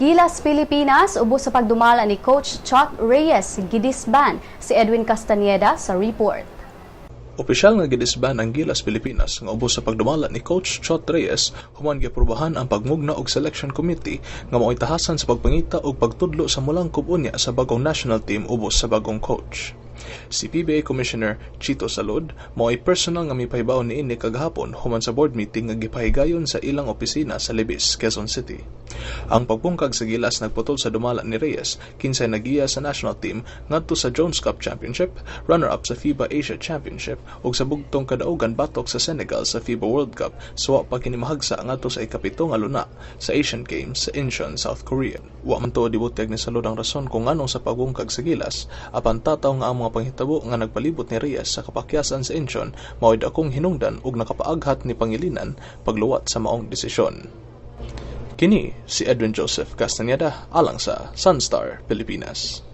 Gilas Pilipinas, ubos sa pagdumala ni Coach Chot Reyes, gi-disband si Edwin Castañeda sa report. Opisyal nga gi-disband ang Gilas Pilipinas nga ubos sa pagdumala ni Coach Chot Reyes human giaprubahan ang pagmugna og selection committee nga mao'y tahasan sa pagpangita og pagtudlo sa mulangkob unya sa bagong national team ubos sa bagong coach. Si PBA Commissioner Chito Salud mao'y personal nga mipahibaw niini kagahapon human sa board meeting nga gipahigayon sa ilang opisina sa Libis, Quezon City. Ang pagpungkag sa Gilas nagputol sa dumala ni Reyes kinsay nagiya sa national team ngadto sa Jones Cup Championship, runner-up sa FIBA Asia Championship ug sa bugtong kadaugan batok sa Senegal sa FIBA World Cup suwa pa kini mahagsa ngadto sa ikapito nga luna sa Asian Games sa Incheon, South Korea. Wa man to dibutyag ni Salud ang rason kung nganong sa pagpungkag sa Gilas apan tataw nga ang mga panghitabo nga nagpalibot ni Reyes sa kapakyasan sa Incheon mao'y dakong hinungdan ug nakapaaghat ni Pangilinan pagluwat sa maong desisyon. Kini si Edwin Joseph Castañeda alang sa Sun.Star Pilipinas.